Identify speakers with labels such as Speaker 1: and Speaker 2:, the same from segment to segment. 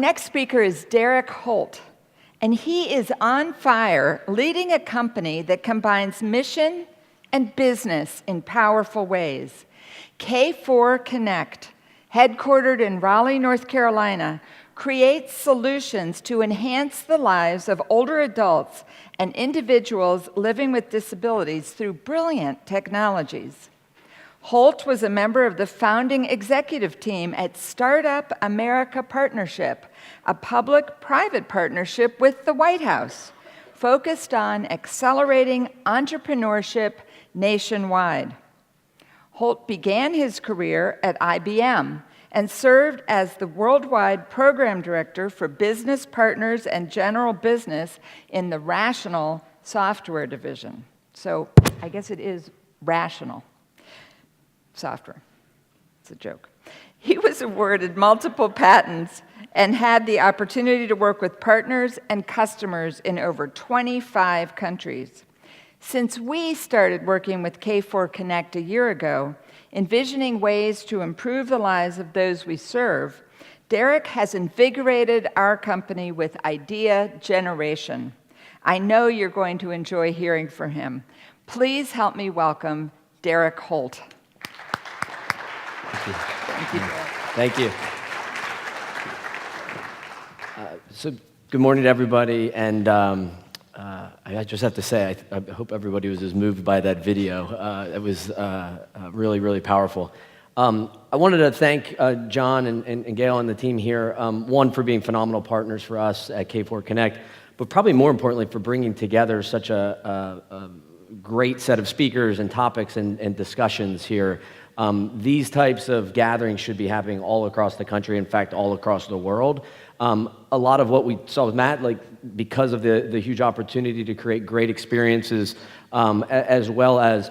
Speaker 1: next speaker is Derek Holt, and he is on fire leading a company that combines mission and business in powerful ways. K4 Connect, headquartered in Raleigh, North Carolina, creates solutions to enhance the lives of older adults and individuals living with disabilities through brilliant technologies. Holt was a member of the founding executive team at Startup America Partnership, a public-private partnership with the White House, focused on accelerating entrepreneurship nationwide. Holt began his career at IBM and served as the worldwide program director for business partners and general business in the Rational software division. So I guess it is Rational software. It's a joke. He was awarded multiple patents and had the opportunity to work with partners and customers in over 25 countries. Since we started working with K4 Connect a year ago, envisioning ways to improve the lives of those we serve, Derek has invigorated our company with idea generation. I know you're going to enjoy hearing from him. Please help me welcome Derek Holt.
Speaker 2: Thank you. Thank you. So good morning to everybody, and I just have to say, I hope everybody was as moved by that video. It was really, really powerful. I wanted to thank John and Gail and the team here, one, for being phenomenal partners for us at K4 Connect, but probably more importantly for bringing together such a great set of speakers and topics and discussions here. These types of gatherings should be happening all across the country, in fact, all across the world. A lot of what we saw with Matt, because of the huge opportunity to create great experiences, as well as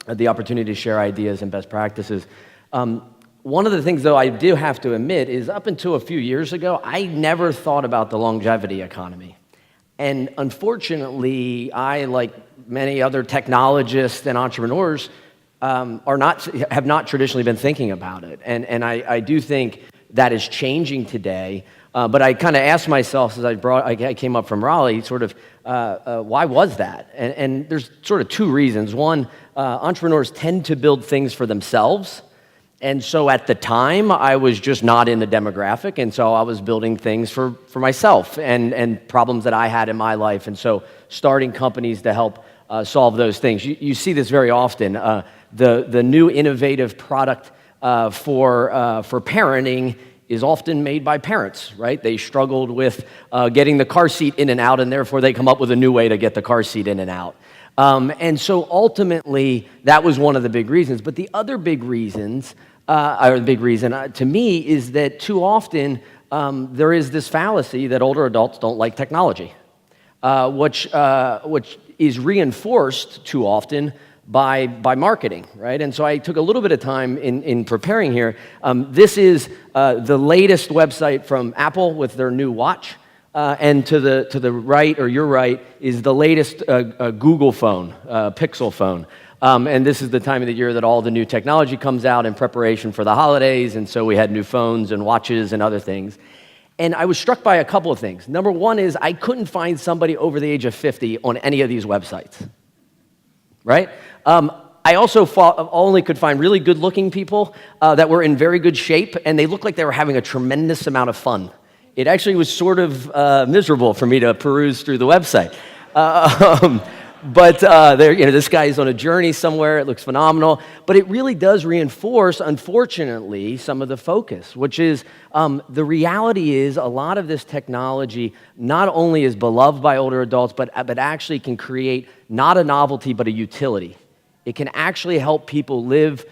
Speaker 2: the opportunity to share ideas and best practices. One of the things, though, I do have to admit is up until a few years ago, I never thought about the longevity economy. And unfortunately, I, like many other technologists and entrepreneurs, have not traditionally been thinking about it. And I do think that is changing today. But I kind of asked myself as I came up from Raleigh, sort of, why was that? And there's sort of two reasons. One, entrepreneurs tend to build things for themselves. And so at the time, I was just not in the demographic. And so I was building things for myself and problems that I had in my life. And so starting companies to help solve those things. You see this very often. The new innovative product for parenting is often made by parents, right? They struggled with getting the car seat in and out, and therefore they come up with a new way to get the car seat in and out. And so ultimately, that was one of the big reasons. But the other big reasons, or the big reason to me, is that too often there is this fallacy that older adults don't like technology, which is reinforced too often by marketing, right? And so I took a little bit of time in preparing here. This is the latest website from Apple with their new watch, and to the right, or your right, is the latest Google phone, Pixel phone. And this is the time of the year that all the new technology comes out in preparation for the holidays, and so we had new phones and watches and other things. And I was struck by a couple of things. Number one is I couldn't find somebody over the age of 50 on any of these websites, right? I also only could find really good-looking people that were in very good shape, and they looked like they were having a tremendous amount of fun. It actually was sort of miserable for me to peruse through the website. But this guy is on a journey somewhere. It looks phenomenal. But it really does reinforce, unfortunately, some of the focus, which is the reality is a lot of this technology not only is beloved by older adults, but actually can create not a novelty, but a utility. It can actually help people live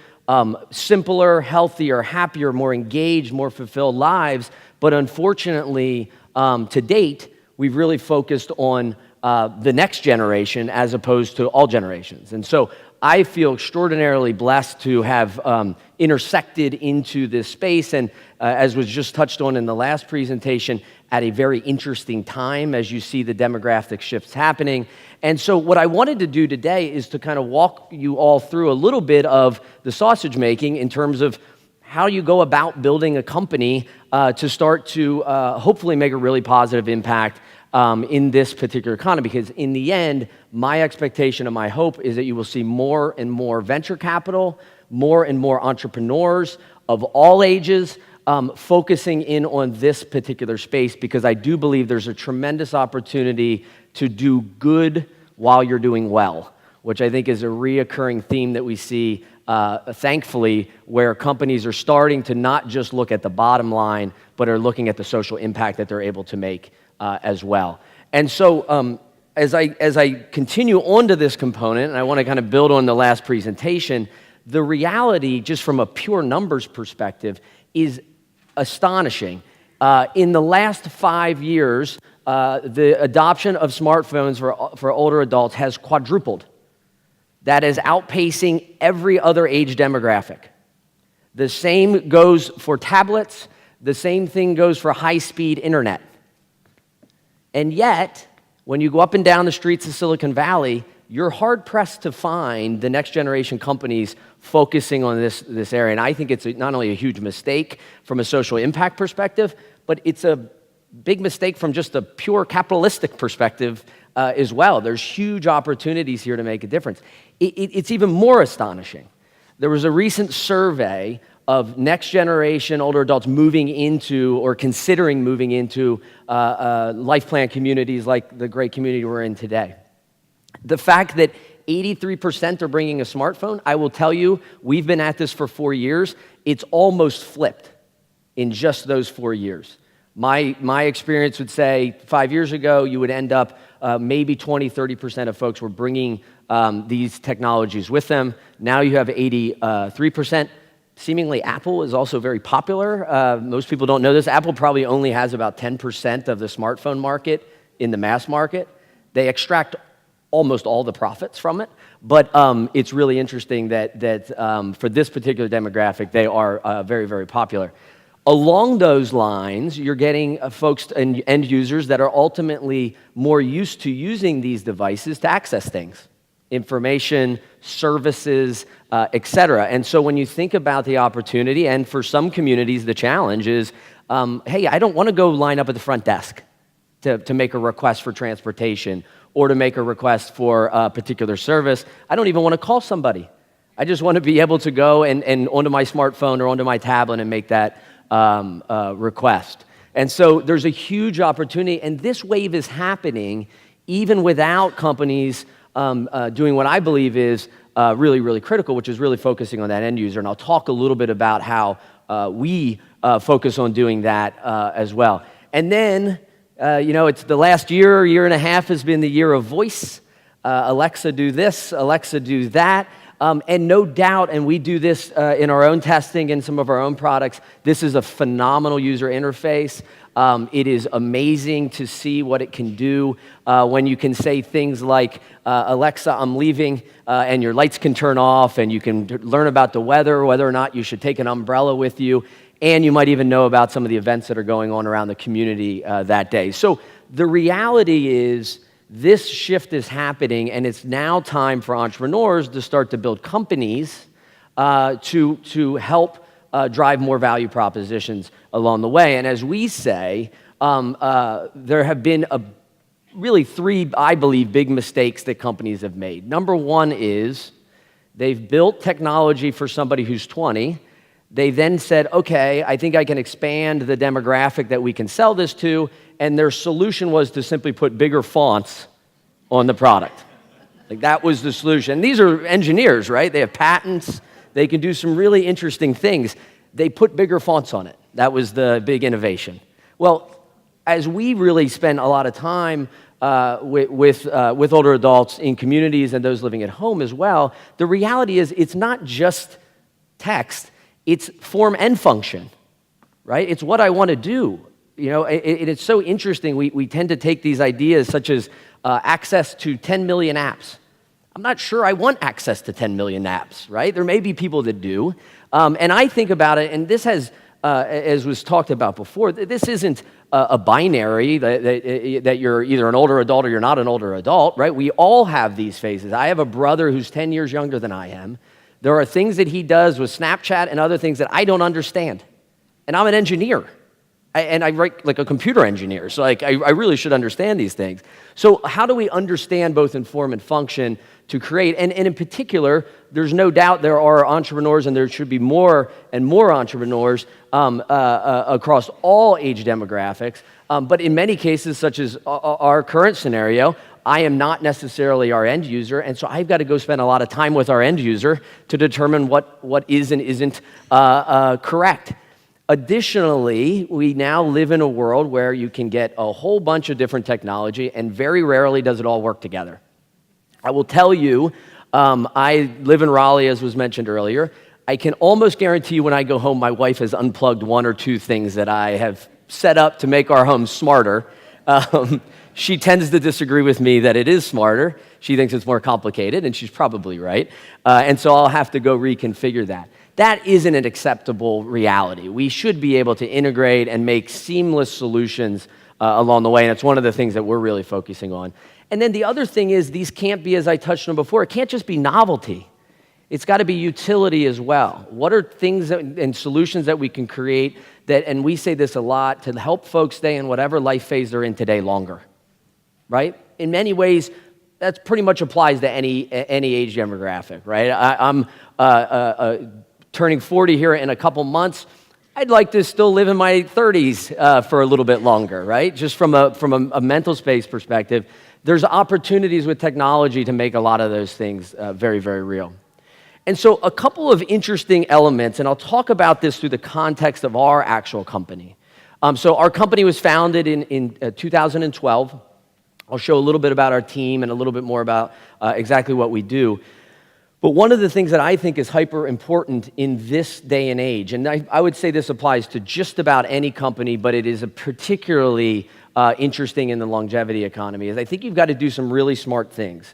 Speaker 2: simpler, healthier, happier, more engaged, more fulfilled lives. But unfortunately, to date, we've really focused on the next generation as opposed to all generations. And so I feel extraordinarily blessed to have intersected into this space, and as was just touched on in the last presentation, at a very interesting time as you see the demographic shifts happening. And so what I wanted to do today is to kind of walk you all through a little bit of the sausage making in terms of how you go about building a company to start to hopefully make a really positive impact in this particular economy. Because in the end, my expectation and my hope is that you will see more and more venture capital, more and more entrepreneurs of all ages focusing in on this particular space, because I do believe there's a tremendous opportunity to do good while you're doing well, which I think is a reoccurring theme that we see, thankfully, where companies are starting to not just look at the bottom line, but are looking at the social impact that they're able to make as well. And so as I continue on to this component, and I want to kind of build on the last presentation, the reality, just from a pure numbers perspective, is astonishing. In the last 5 years, the adoption of smartphones for older adults has quadrupled. That is outpacing every other age demographic. The same goes for tablets. The same thing goes for high-speed internet. And yet, when you go up and down the streets of Silicon Valley, you're hard-pressed to find the next-generation companies focusing on this area. And I think it's not only a huge mistake from a social impact perspective, but it's a big mistake from just a pure capitalistic perspective as well. There's huge opportunities here to make a difference. It's even more astonishing. There was a recent survey of next-generation older adults moving into or considering moving into life plan communities like the great community we're in today. The fact that 83% are bringing a smartphone, I will tell you, we've been at this for 4 years. It's almost flipped in just those 4 years. My experience would say 5 years ago, you would end up maybe 20, 30% of folks were bringing these technologies with them. Now you have 83%. Seemingly, Apple is also very popular. Most people don't know this. Apple probably only has about 10% of the smartphone market in the mass market. They extract almost all the profits from it, but it's really interesting that for this particular demographic, they are very, very popular. Along those lines, you're getting folks and end users that are ultimately more used to using these devices to access things, information, services, et cetera. And so when you think about the opportunity, and for some communities, the challenge is, hey, I don't want to go line up at the front desk to make a request for transportation or to make a request for a particular service. I don't even want to call somebody. I just want to be able to go and onto my smartphone or onto my tablet and make that request. And so there's a huge opportunity, and this wave is happening even without companies doing what I believe is really, really critical, which is really focusing on that end user. And I'll talk a little bit about how we focus on doing that as well. And then, it's the last year and a half has been the year of voice. Alexa, do this. Alexa, do that. And no doubt, and we do this in our own testing and some of our own products, this is a phenomenal user interface. It is amazing to see what it can do when you can say things like, Alexa, I'm leaving, and your lights can turn off, and you can learn about the weather, whether or not you should take an umbrella with you, and you might even know about some of the events that are going on around the community that day. So the reality is, this shift is happening, and it's now time for entrepreneurs to start to build companies to help drive more value propositions along the way. And as we say, there have been really three, I believe, big mistakes that companies have made. Number one is they've built technology for somebody who's 20. They then said, okay, I think I can expand the demographic that we can sell this to, and their solution was to simply put bigger fonts on the product. Like, that was the solution. And these are engineers, right? They have patents. They can do some really interesting things. They put bigger fonts on it. That was the big innovation. Well, as we really spend a lot of time with older adults in communities and those living at home as well, the reality is it's not just text. It's form and function, right? It's what I want to do. It's so interesting. We tend to take these ideas such as access to 10 million apps. I'm not sure I want access to 10 million apps, right? There may be people that do. And I think about it, and this has, as was talked about before, this isn't a binary that you're either an older adult or you're not an older adult, right? We all have these phases. I have a brother who's 10 years younger than I am. There are things that he does with Snapchat and other things that I don't understand. And I'm an engineer. And I write like a computer engineer, so like I really should understand these things. So how do we understand both in form and function to create? And in particular, there's no doubt there are entrepreneurs, and there should be more and more entrepreneurs across all age demographics. But in many cases, such as our current scenario, I am not necessarily our end user, and so I've got to go spend a lot of time with our end user to determine what is and isn't correct. Additionally, we now live in a world where you can get a whole bunch of different technology, and very rarely does it all work together. I will tell you, I live in Raleigh, as was mentioned earlier. I can almost guarantee you when I go home, my wife has unplugged one or two things that I have set up to make our home smarter. She tends to disagree with me that it is smarter. She thinks it's more complicated, and she's probably right. And so I'll have to go reconfigure that. That isn't an acceptable reality. We should be able to integrate and make seamless solutions along the way, and it's one of the things that we're really focusing on. And then the other thing is, these can't be, as I touched on before, it can't just be novelty. It's got to be utility as well. What are things and solutions that we can create that, and we say this a lot, to help folks stay in whatever life phase they're in today longer, right? In many ways, that pretty much applies to any age demographic, right? I'm turning 40 here in a couple months. I'd like to still live in my 30s for a little bit longer, right? Just from a mental space perspective, there's opportunities with technology to make a lot of those things very, very real. And so a couple of interesting elements, and I'll talk about this through the context of our actual company. So our company was founded in 2012. I'll show a little bit about our team and a little bit more about exactly what we do. But one of the things that I think is hyper important in this day and age, and I would say this applies to just about any company, but it is particularly interesting in the longevity economy, is I think you've got to do some really smart things.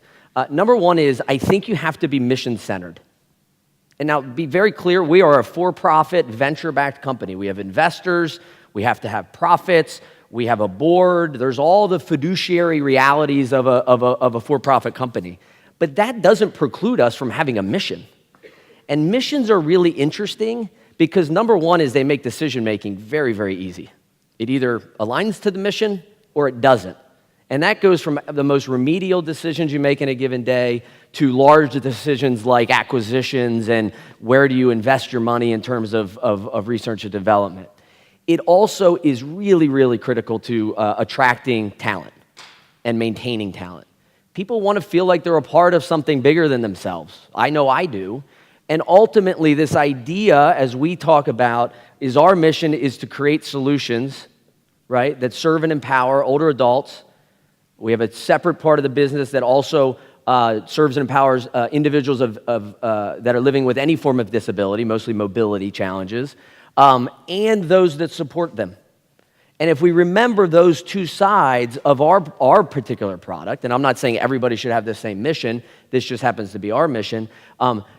Speaker 2: Number one is, I think you have to be mission-centered. And now, be very clear, we are a for-profit, venture-backed company. We have investors, we have to have profits, we have a board, there's all the fiduciary realities of a for-profit company. But that doesn't preclude us from having a mission. And missions are really interesting because number one is they make decision-making very, very easy. It either aligns to the mission or it doesn't. And that goes from the most remedial decisions you make in a given day to large decisions like acquisitions and where do you invest your money in terms of research and development. It also is really, really critical to attracting talent and maintaining talent. People want to feel like they're a part of something bigger than themselves. I know I do. And ultimately, this idea, as we talk about, is our mission is to create solutions, right, that serve and empower older adults. We have a separate part of the business that also serves and empowers individuals that are living with any form of disability, mostly mobility challenges, and those that support them. And if we remember those two sides of our particular product, and I'm not saying everybody should have the same mission, this just happens to be our mission,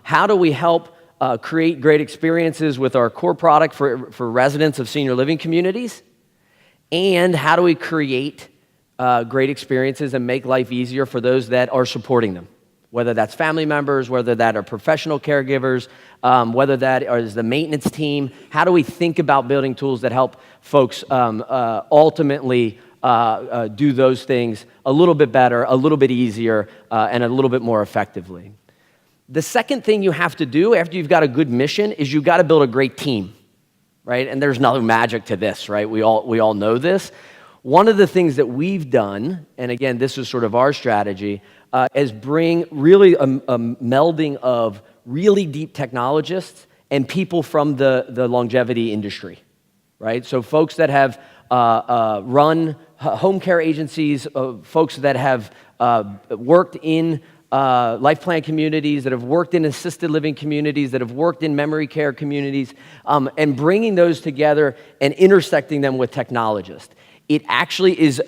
Speaker 2: how do we help create great experiences with our core product for residents of senior living communities? And how do we create great experiences and make life easier for those that are supporting them? Whether that's family members, whether that are professional caregivers, whether that is the maintenance team. How do we think about building tools that help folks ultimately do those things a little bit better, a little bit easier, and a little bit more effectively? The second thing you have to do after you've got a good mission is you've got to build a great team, right? And there's no magic to this, right? We all know this. One of the things that we've done, and again, this is sort of our strategy, is bring really a melding of really deep technologists and people from the longevity industry, right? So folks that have run home care agencies, folks that have worked in life plan communities, that have worked in assisted living communities, that have worked in memory care communities, and bringing those together and intersecting them with technologists. It actually is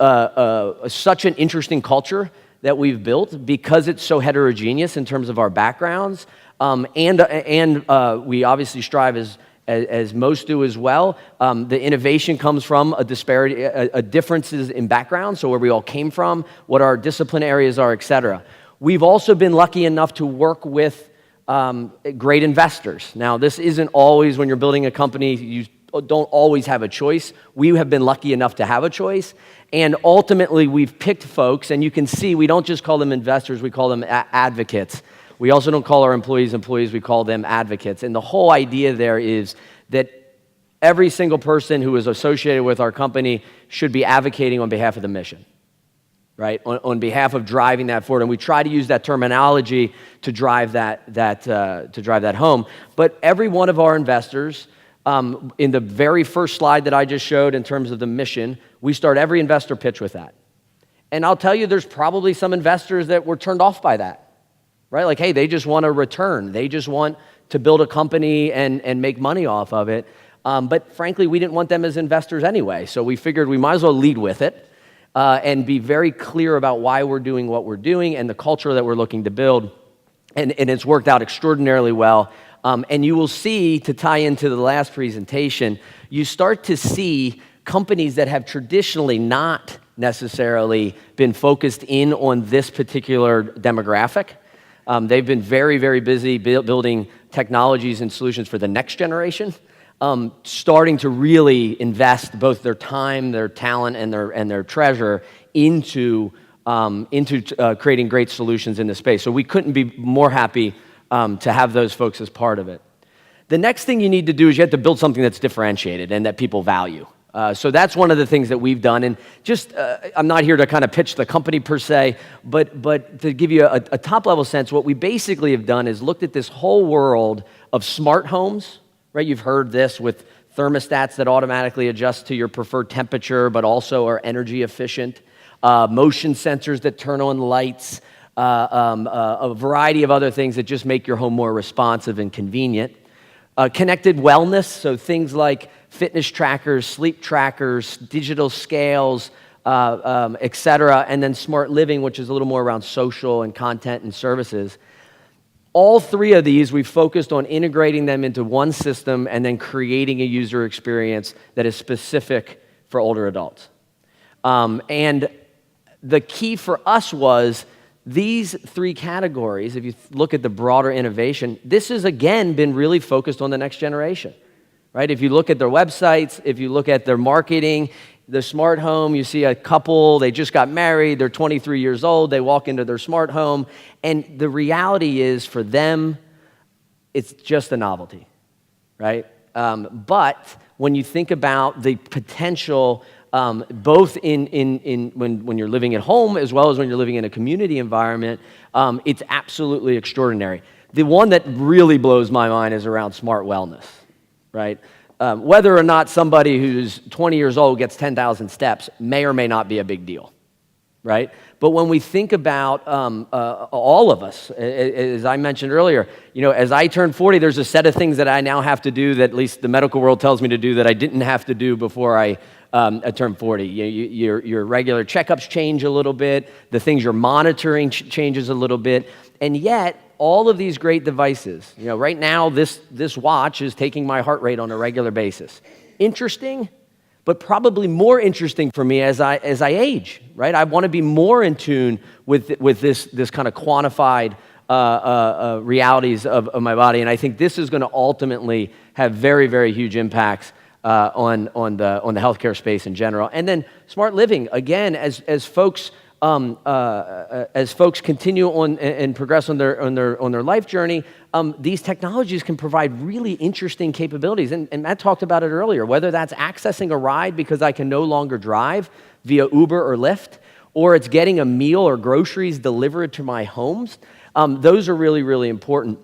Speaker 2: such an interesting culture that we've built because it's so heterogeneous in terms of our backgrounds, and we obviously strive as most do as well. The innovation comes from a disparity, differences in background, so where we all came from, what our discipline areas are, et cetera. We've also been lucky enough to work with great investors. Now, this isn't always, when you're building a company, you don't always have a choice. We have been lucky enough to have a choice. And ultimately, we've picked folks, and you can see we don't just call them investors, we call them advocates. We also don't call our employees, we call them advocates. And the whole idea there is that every single person who is associated with our company should be advocating on behalf of the mission, right? On behalf of driving that forward. And we try to use that terminology to drive that home. But every one of our investors, in the very first slide that I just showed in terms of the mission, we start every investor pitch with that. And I'll tell you, there's probably some investors that were turned off by that, right? Like, hey, they just want a return. They just want to build a company and make money off of it. But frankly, we didn't want them as investors anyway. So we figured we might as well lead with it and be very clear about why we're doing what we're doing and the culture that we're looking to build. And it's worked out extraordinarily well. And you will see, to tie into the last presentation, you start to see companies that have traditionally not necessarily been focused in on this particular demographic. They've been very, very busy building technologies and solutions for the next generation, starting to really invest both their time, their talent, and their treasure into creating great solutions in this space. So we couldn't be more happy to have those folks as part of it. The next thing you need to do is you have to build something that's differentiated and that people value. So that's one of the things that we've done. And just, I'm not here to kind of pitch the company per se, but to give you a top-level sense, what we basically have done is looked at this whole world of smart homes, right? You've heard this with thermostats that automatically adjust to your preferred temperature, but also are energy efficient, motion sensors that turn on lights, a variety of other things that just make your home more responsive and convenient. Connected wellness, so things like fitness trackers, sleep trackers, digital scales, et cetera, and then smart living, which is a little more around social and content and services. All three of these, we've focused on integrating them into one system and then creating a user experience that is specific for older adults. And the key for us was these three categories. If you look at the broader innovation, this has again been really focused on the next generation, right? If you look at their websites, if you look at their marketing, the smart home, you see a couple, they just got married, they're 23 years old, they walk into their smart home, and the reality is for them, it's just a novelty, right? But when you think about the potential, both when you're living at home as well as when you're living in a community environment, it's absolutely extraordinary. The one that really blows my mind is around smart wellness, right? Whether or not somebody who's 20 years old gets 10,000 steps may or may not be a big deal, right? But when we think about all of us, as I mentioned earlier, as I turn 40, there's a set of things that I now have to do that at least the medical world tells me to do that I didn't have to do before I turned 40. Your regular checkups change a little bit. The things you're monitoring changes a little bit. And yet, all of these great devices, right now, this watch is taking my heart rate on a regular basis. Interesting, but probably more interesting for me as I age, right? I want to be more in tune with this kind of quantified realities of my body, and I think this is going to ultimately have very, very huge impacts on the healthcare space in general. And then smart living, again, as folks continue on and progress on their life journey, these technologies can provide really interesting capabilities. And Matt talked about it earlier, whether that's accessing a ride because I can no longer drive via Uber or Lyft, or it's getting a meal or groceries delivered to my homes. Those are really, really important.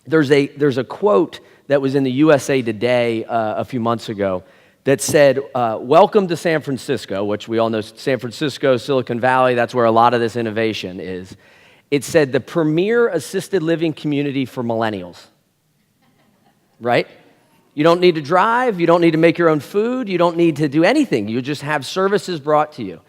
Speaker 2: There's a quote that was in the USA Today a few months ago that said, welcome to San Francisco, which we all know San Francisco, Silicon Valley, that's where a lot of this innovation is. It said, the premier assisted living community for millennials, right? You don't need to drive, you don't need to make your own food, you don't need to do anything. You just have services brought to you.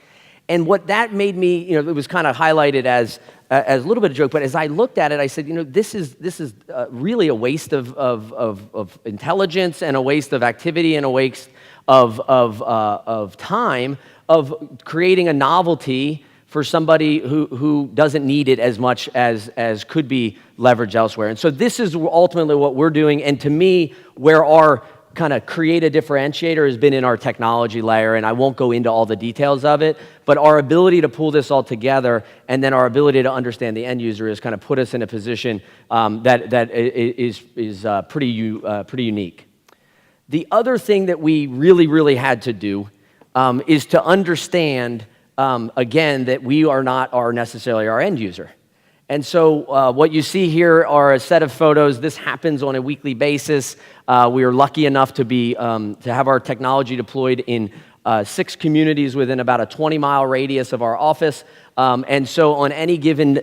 Speaker 2: And what that made me, it was kind of highlighted as a little bit of a joke, but as I looked at it, I said, this is really a waste of intelligence and a waste of activity and a waste of time of creating a novelty for somebody who doesn't need it as much as could be leveraged elsewhere. And so this is ultimately what we're doing, and to me, where our kind of create a differentiator has been in our technology layer, and I won't go into all the details of it, but our ability to pull this all together and then our ability to understand the end user has kind of put us in a position that is pretty unique. The other thing that we really had to do is to understand, again, that we are not necessarily our end user. And so what you see here are a set of photos. This happens on a weekly basis. We are lucky enough to have our technology deployed in 6 communities within about a 20-mile radius of our office. And so on any given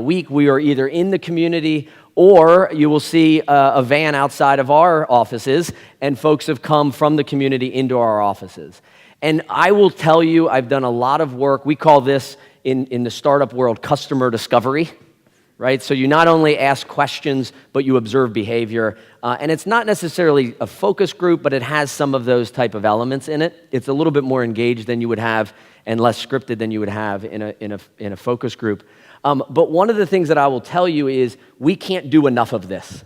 Speaker 2: week, we are either in the community or you will see a van outside of our offices, and folks have come from the community into our offices. And I will tell you, I've done a lot of work. We call this, in the startup world, customer discovery, right? So you not only ask questions, but you observe behavior. And it's not necessarily a focus group, but it has some of those type of elements in it. It's a little bit more engaged than you would have and less scripted than you would have in a focus group. But one of the things that I will tell you is we can't do enough of this.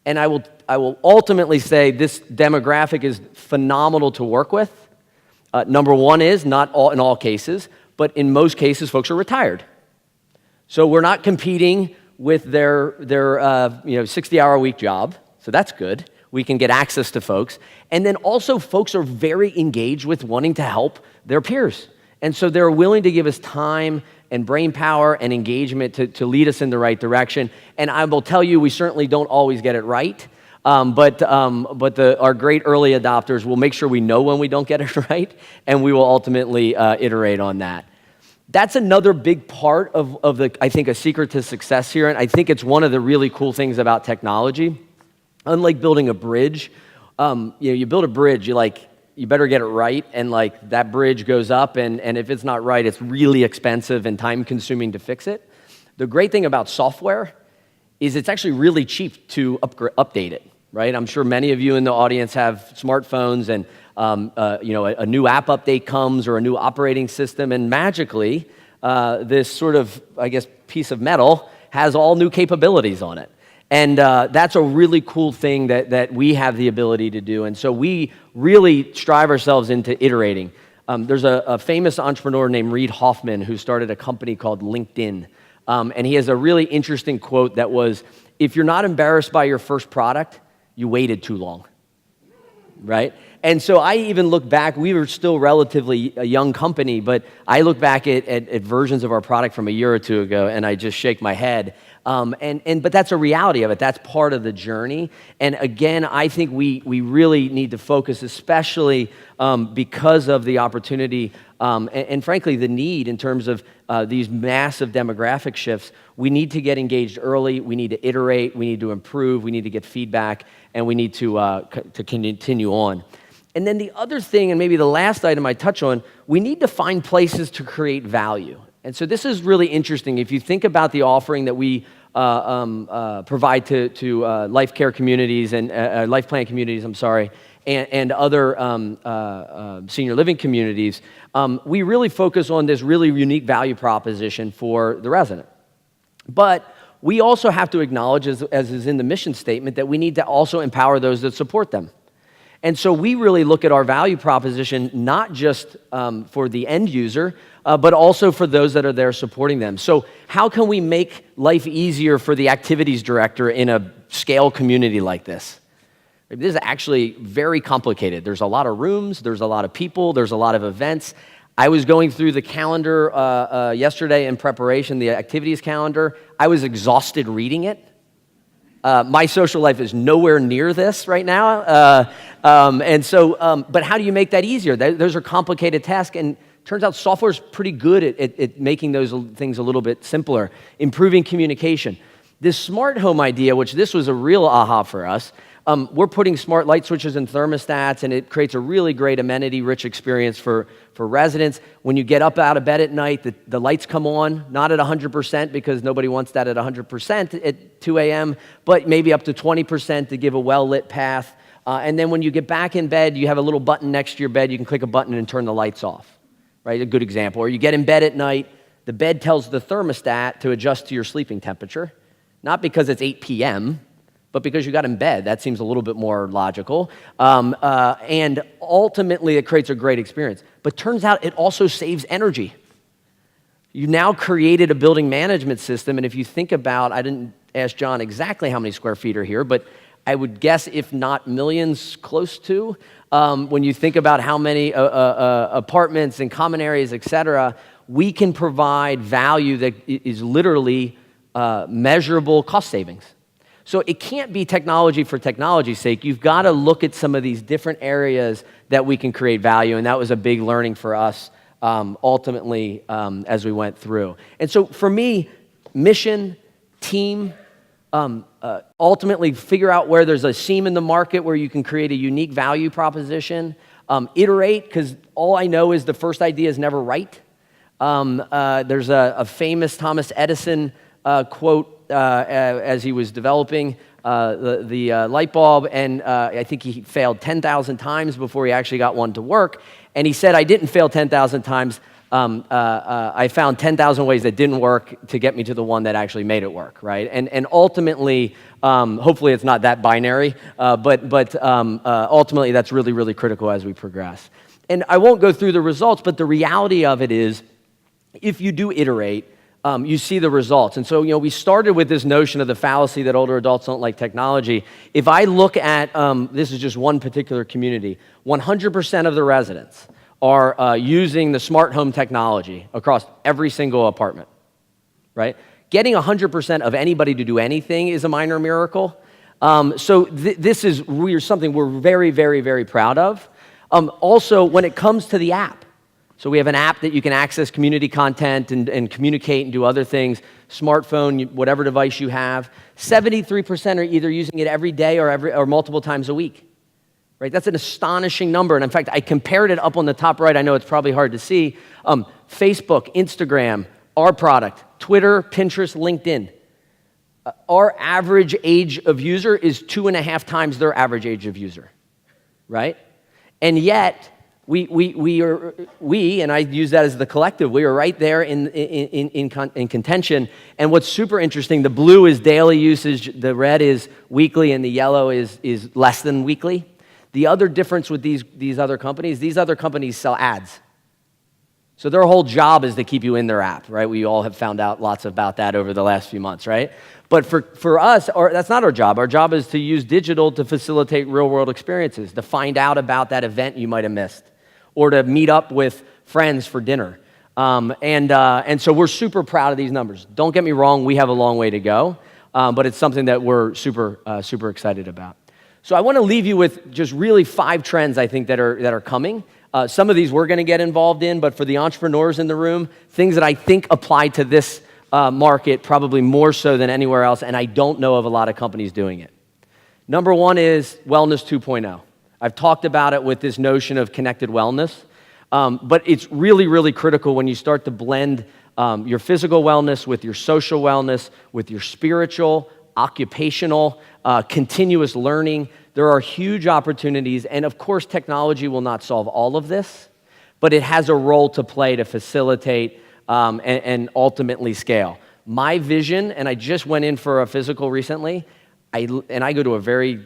Speaker 2: And I will ultimately say this demographic is phenomenal to work with. Number one is, not in all cases, but in most cases, folks are retired. So we're not competing with their 60-hour-a-week job, so that's good. We can get access to folks. And then also, folks are very engaged with wanting to help their peers. And so they're willing to give us time and brain power and engagement to lead us in the right direction. And I will tell you, we certainly don't always get it right. But our great early adopters will make sure we know when we don't get it right, and we will ultimately iterate on that. That's another big part of I think, a secret to success here, and I think it's one of the really cool things about technology. Unlike building a bridge, you build a bridge, you better get it right, and that bridge goes up, and if it's not right, it's really expensive and time-consuming to fix it. The great thing about software is it's actually really cheap to update it, right? I'm sure many of you in the audience have smartphones, and a new app update comes or a new operating system, and magically, this sort of, piece of metal has all new capabilities on it. And that's a really cool thing that we have the ability to do. And so we really strive ourselves into iterating. There's a famous entrepreneur named Reid Hoffman who started a company called LinkedIn. And he has a really interesting quote that was, if you're not embarrassed by your first product, you waited too long, right? And so I even look back, we were still relatively a young company, but I look back at versions of our product from a year or two ago, and I just shake my head. But that's a reality of it. That's part of the journey. And again, I think we really need to focus, especially because of the opportunity and frankly, the need in terms of these massive demographic shifts. We need to get engaged early. We need to iterate. We need to improve. We need to get feedback, and we need to continue on. And then the other thing, and maybe the last item I touch on, we need to find places to create value. And so this is really interesting. If you think about the offering that we provide to life care communities and life plan communities, and other senior living communities, we really focus on this really unique value proposition for the resident. But we also have to acknowledge, as is in the mission statement, that we need to also empower those that support them. And so we really look at our value proposition not just for the end user, but also for those that are there supporting them. So how can we make life easier for the activities director in a scale community like this? This is actually very complicated. There's a lot of rooms, there's a lot of people, there's a lot of events. I was going through the calendar yesterday in preparation, the activities calendar. I was exhausted reading it. My social life is nowhere near this right now. But how do you make that easier? Those are complicated tasks, and turns out software is pretty good at making those things a little bit simpler. Improving communication. This smart home idea, which this was a real aha for us, we're putting smart light switches and thermostats, and it creates a really great amenity-rich experience for residents. When you get up out of bed at night, the lights come on, not at 100% because nobody wants that at 100% at 2 a.m., but maybe up to 20% to give a well-lit path. And then when you get back in bed, you have a little button next to your bed. You can click a button and turn the lights off. right? A good example. Or you get in bed at night, the bed tells the thermostat to adjust to your sleeping temperature, not because it's 8 p.m., but because you got in bed. That seems a little bit more logical. And ultimately, it creates a great experience. But turns out it also saves energy. You now created a building management system, and if you think about, I didn't ask John exactly how many square feet are here, but I would guess if not millions, close to, when you think about how many apartments and common areas, et cetera, we can provide value that is literally measurable cost savings. So it can't be technology for technology's sake. You've got to look at some of these different areas that we can create value, and that was a big learning for us ultimately as we went through. And so for me, mission, team, ultimately figure out where there's a seam in the market where you can create a unique value proposition, iterate, because all I know is the first idea is never right. There's a famous Thomas Edison quote as he was developing the light bulb, and I think he failed 10,000 times before he actually got one to work. And he said, I didn't fail 10,000 times. I found 10,000 ways that didn't work to get me to the one that actually made it work, right? And ultimately, hopefully it's not that binary, but ultimately that's really, really critical as we progress. And I won't go through the results, but the reality of it is, if you do iterate, you see the results. And so, we started with this notion of the fallacy that older adults don't like technology. If I look at, this is just one particular community, 100% of the residents are using the smart home technology across every single apartment, right? Getting 100% of anybody to do anything is a minor miracle. So this is something we're very, very, very proud of. Also, when it comes to the app, so we have an app that you can access community content and communicate and do other things, smartphone, whatever device you have. 73% are either using it every day or multiple times a week. Right? That's an astonishing number. And in fact, I compared it up on the top right. I know it's probably hard to see. Facebook, Instagram, our product, Twitter, Pinterest, LinkedIn. Our average age of user is 2.5 times their average age of user. Right? And yet, we, and I use that as the collective, we are right there in contention. And what's super interesting, the blue is daily usage, the red is weekly, and the yellow is less than weekly. The other difference with these other companies sell ads. So their whole job is to keep you in their app, right? We all have found out lots about that over the last few months, right? But for us, that's not our job. Our job is to use digital to facilitate real-world experiences, to find out about that event you might have missed, or to meet up with friends for dinner. And so we're super proud of these numbers. Don't get me wrong, we have a long way to go, but it's something that we're super excited about. So I want to leave you with just really 5 trends I think that are coming. Some of these we're going to get involved in, but for the entrepreneurs in the room, things that I think apply to this market probably more so than anywhere else, and I don't know of a lot of companies doing it. Number 1 is Wellness 2.0. I've talked about it with this notion of connected wellness, but it's really, really critical when you start to blend your physical wellness with your social wellness, with your spiritual, occupational, continuous learning. There are huge opportunities, and of course, technology will not solve all of this, but it has a role to play to facilitate and ultimately scale. My vision, and I just went in for a physical recently, I go to a very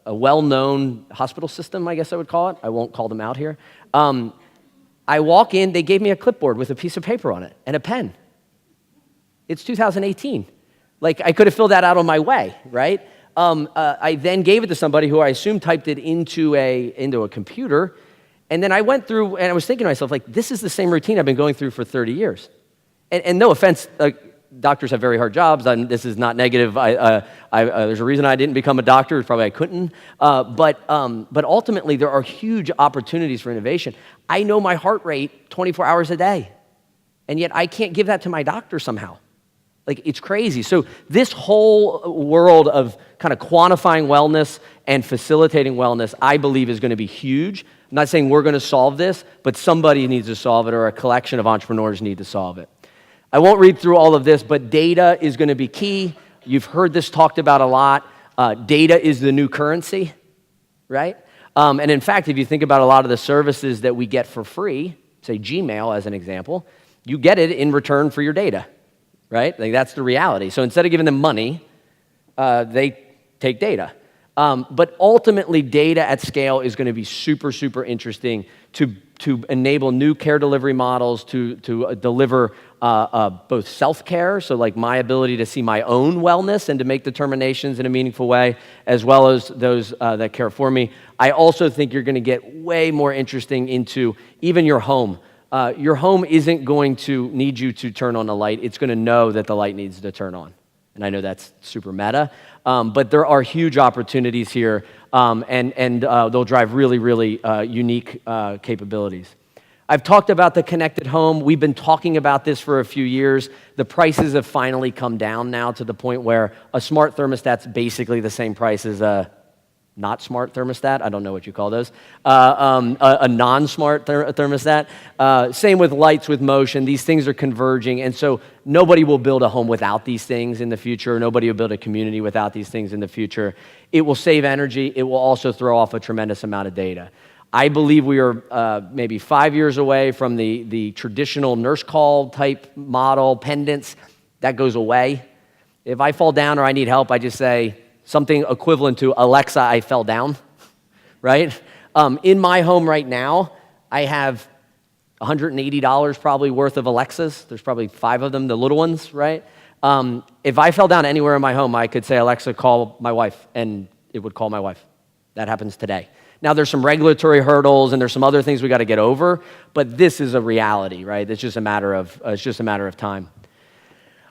Speaker 2: a well-known hospital system, I guess I would call it. I won't call them out here. I walk in, they gave me a clipboard with a piece of paper on it and a pen. It's 2018. Like, I could have filled that out on my way, right? I then gave it to somebody who I assume typed it into a computer, and then I went through, and I was thinking to myself, like, this is the same routine I've been going through for 30 years. And no offense, doctors have very hard jobs, and this is not negative. There's a reason I didn't become a doctor, probably I couldn't. But ultimately, there are huge opportunities for innovation. I know my heart rate 24 hours a day, and yet I can't give that to my doctor somehow. Like, it's crazy. So this whole world of kind of quantifying wellness and facilitating wellness, I believe, is going to be huge. I'm not saying we're going to solve this, but somebody needs to solve it, or a collection of entrepreneurs need to solve it. I won't read through all of this, but data is going to be key. You've heard this talked about a lot. Data is the new currency, right? And in fact, if you think about a lot of the services that we get for free, say Gmail as an example, you get it in return for your data, right? Like that's the reality. So instead of giving them money, they take data. But ultimately, data at scale is going to be super, super interesting to enable new care delivery models, to deliver both self-care, so like my ability to see my own wellness and to make determinations in a meaningful way, as well as those that care for me. I also think you're going to get way more interesting into even your home. Your home isn't going to need you to turn on the light. It's going to know that the light needs to turn on. And I know that's super meta, but there are huge opportunities here, and they'll drive really, really unique capabilities. I've talked about the connected home. We've been talking about this for a few years. The prices have finally come down now to the point where a smart thermostat's basically the same price as a not smart thermostat. I don't know what you call those. A non-smart thermostat. Same with lights with motion. These things are converging, and so nobody will build a home without these things in the future. Nobody will build a community without these things in the future. It will save energy. It will also throw off a tremendous amount of data. I believe we are maybe 5 years away from the traditional nurse call type model, pendants. That goes away. If I fall down or I need help, I just say something equivalent to, Alexa, I fell down, right? In my home right now, I have $180 probably worth of Alexas. There's probably 5 of them, the little ones, right? If I fell down anywhere in my home, I could say, Alexa, call my wife, and it would call my wife. That happens today. Now, there's some regulatory hurdles, and there's some other things we got to get over, but this is a reality, right? It's just a matter of time.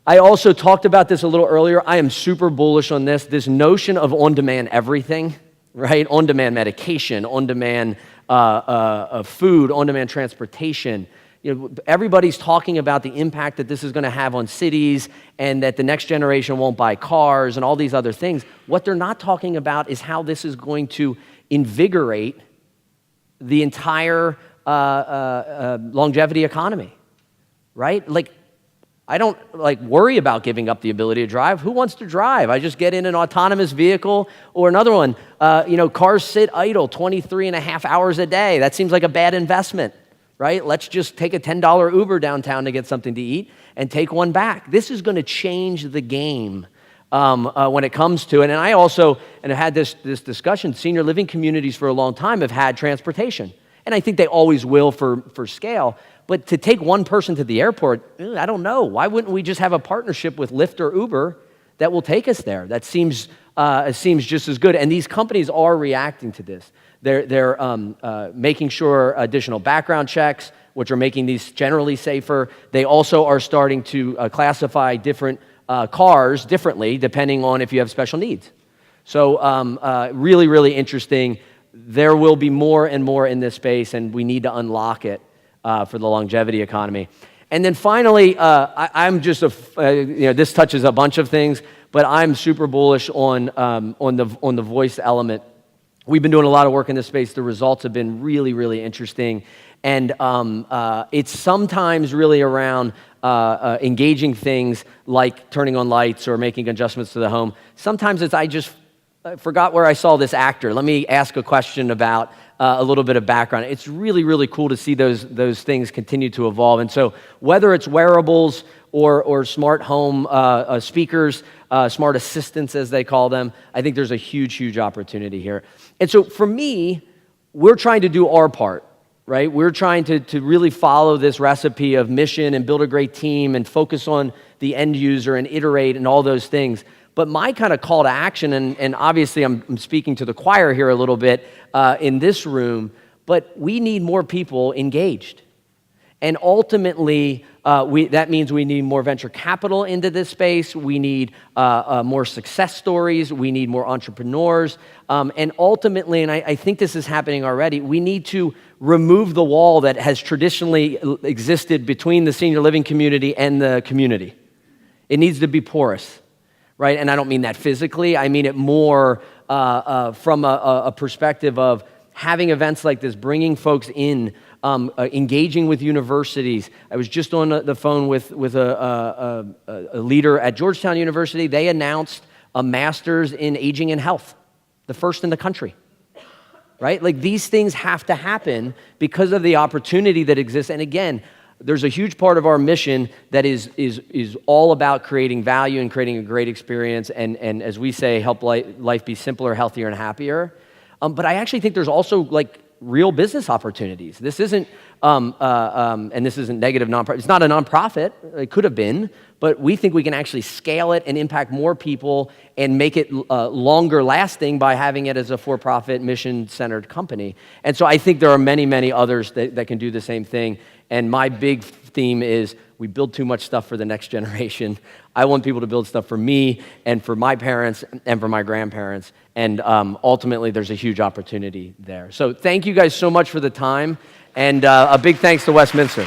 Speaker 2: I also talked about this a little earlier. I am super bullish on this notion of on-demand everything, right? On-demand medication, on-demand food, on-demand transportation. You know, everybody's talking about the impact that this is going to have on cities and that the next generation won't buy cars and all these other things. What they're not talking about is how this is going to invigorate the entire longevity economy, right? Like, I don't worry about giving up the ability to drive. Who wants to drive? I just get in an autonomous vehicle or another one. Cars sit idle 23 and a half hours a day. That seems like a bad investment, right? Let's just take a $10 Uber downtown to get something to eat and take one back. This is going to change the game when it comes to it. And I also, and I had this discussion, senior living communities for a long time have had transportation. And I think they always will for scale. But to take one person to the airport, I don't know. Why wouldn't we just have a partnership with Lyft or Uber that will take us there? That seems just as good. And these companies are reacting to this. They're making sure additional background checks, which are making these generally safer. They also are starting to classify different cars differently depending on if you have special needs. So really, really interesting. There will be more and more in this space, and we need to unlock it for the longevity economy. And then finally, I'm just this touches a bunch of things, but I'm super bullish on the voice element. We've been doing a lot of work in this space. The results have been really, really interesting, and it's sometimes really around engaging things like turning on lights or making adjustments to the home. Sometimes it's I forgot where I saw this actor. Let me ask a question about a little bit of background. It's really, really cool to see those things continue to evolve. And so whether it's wearables or smart home speakers, smart assistants as they call them, I think there's a huge, huge opportunity here. And so for me, we're trying to do our part, right? We're trying to really follow this recipe of mission and build a great team and focus on the end user and iterate and all those things. But my kind of call to action, and obviously I'm speaking to the choir here a little bit in this room, but we need more people engaged. And ultimately, that means we need more venture capital into this space. We need more success stories. We need more entrepreneurs. And ultimately, and I think this is happening already, we need to remove the wall that has traditionally existed between the senior living community and the community. It needs to be porous. Right? And I don't mean that physically. I mean it more from a perspective of having events like this, bringing folks in, engaging with universities. I was just on the phone with a leader at Georgetown University. They announced a master's in aging and health, the first in the country. right? Like these things have to happen because of the opportunity that exists. And again, there's a huge part of our mission that is all about creating value and creating a great experience, and as we say, help life be simpler, healthier, and happier. But I actually think there's also like real business opportunities. This isn't, and this isn't negative nonprofit. It's not a nonprofit. It could have been, but we think we can actually scale it and impact more people and make it longer lasting by having it as a for-profit, mission-centered company. And so I think there are many, many others that can do the same thing. And my big theme is we build too much stuff for the next generation. I want people to build stuff for me and for my parents and for my grandparents. And ultimately, there's a huge opportunity there. So thank you guys so much for the time. And a big thanks to Westminster.